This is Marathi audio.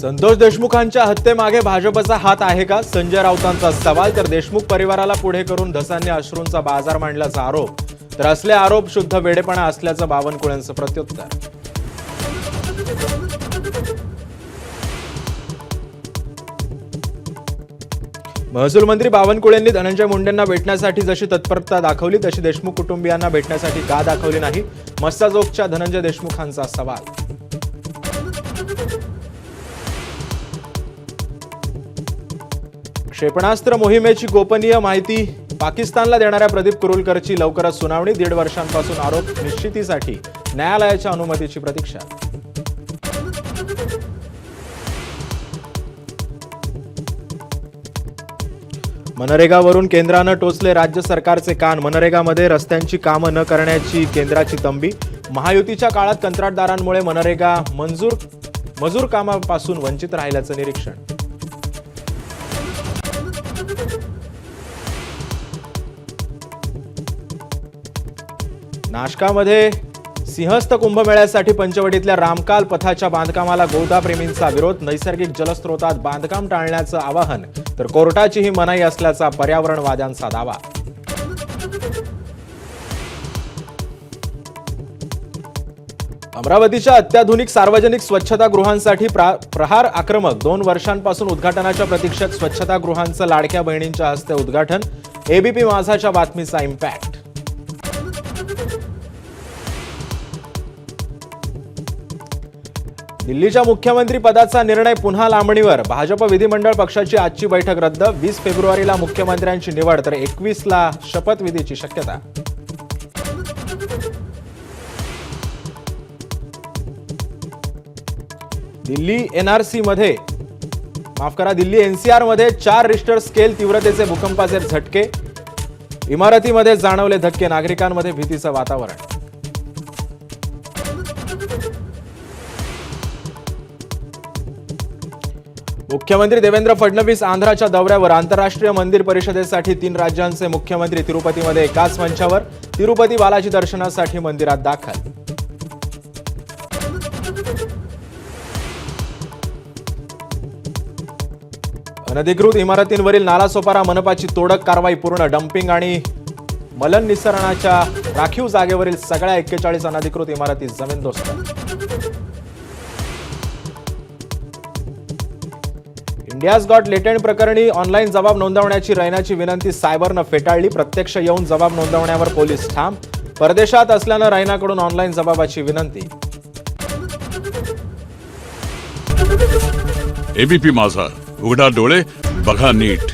संतोष देशमुखांच्या हत्येमागे भाजपचा हात आहे का? संजय राऊतांचा सवाल. तर देशमुख परिवाराला पुढे करून धसांनी अश्रूंचा बाजार मांडल्याचा आरोप. तर असले आरोप शुद्ध वेडेपणा असल्याचं बावनकुळेंचं प्रत्युत्तर. महसूल मंत्री बावनकुळेंनी धनंजय मुंडेंना भेटण्यासाठी जशी तत्परता दाखवली तशी देशमुख कुटुंबियांना भेटण्यासाठी का दाखवली नाही? मस्साजोगच्या धनंजय देशमुखांचा सवाल. क्षेपणास्त्र मोहिमेची गोपनीय माहिती पाकिस्तानला देणाऱ्या प्रदीप कुरुलकरची लवकरच सुनावणी. 1.5 वर्षांपासून आरोप निश्चितीसाठी न्यायालयाच्या अनुमतीची प्रतीक्षा. मनरेगावरून केंद्रानं टोचले राज्य सरकारचे कान. मनरेगामध्ये रस्त्यांची कामं न करण्याची केंद्राची तंबी. महायुतीच्या काळात कंत्राटदारांमुळे मनरेगा मजूर कामापासून वंचित राहिल्याचं निरीक्षण. नाशकामध्ये सिंहस्थ कुंभमेळ्यासाठी पंचवटीतल्या रामकाल पथाच्या बांधकामाला गोदाप्रेमींचा विरोध. नैसर्गिक जलस्रोतात बांधकाम टाळण्याचं आवाहन. तर कोर्टाचीही मनाई असल्याचा पर्यावरणवाद्यांचा दावा. अमरावतीच्या अत्याधुनिक सार्वजनिक स्वच्छतागृहांसाठी प्रहार आक्रमक. 2 वर्षांपासून उद्घाटनाच्या प्रतीक्षेत स्वच्छतागृहांचं लाडक्या बहिणींच्या हस्ते उद्घाटन. एबीपी माझाच्या बातमीचा इम्पॅक्ट. दिल्लीच्या मुख्यमंत्री पदाचा निर्णय पुन्हा लांबणीवर. भाजप विधिमंडळ पक्षाची आजची बैठक रद्द. 20 फेब्रुवारीला मुख्यमंत्र्यांची निवड तर 21ला शपथविधीची शक्यता. दिल्ली एनसीआर मध्ये 4 रिश्टर स्केल तीव्रतेचे भूकंपाचे झटके. इमारतीमध्ये जाणवले धक्के. नागरिकांमध्ये भीतीचं वातावरण. मुख्यमंत्री देवेंद्र फडणवीस आंध्राच्या दौऱ्यावर. आंतरराष्ट्रीय मंदिर परिषदेसाठी 3 राज्यांचे मुख्यमंत्री तिरुपतीमध्ये एकाच मंचावर. तिरुपती बालाजी दर्शनासाठी मंदिरात दाखल. अनधिकृत इमारतींवरील नालासोपारा मनपाची तोडक कारवाई पूर्ण. डम्पिंग आणि मलन निसरणाच्या राखीव जागेवरील सगळ्या 41 अनधिकृत इमारती जमीनदोस्त. इंडियाज गॉट लेटेंट प्रकरणी ऑनलाईन जबाब नोंदवण्याची रैनाची विनंती सायबरनं फेटाळली. प्रत्यक्ष येऊन जबाब नोंदवण्यावर पोलीस ठाम. परदेशात असल्यानं रैनाकडून ऑनलाईन जबाबाची विनंती. एबीपी माझा, उघडा डोळे बघा नीट.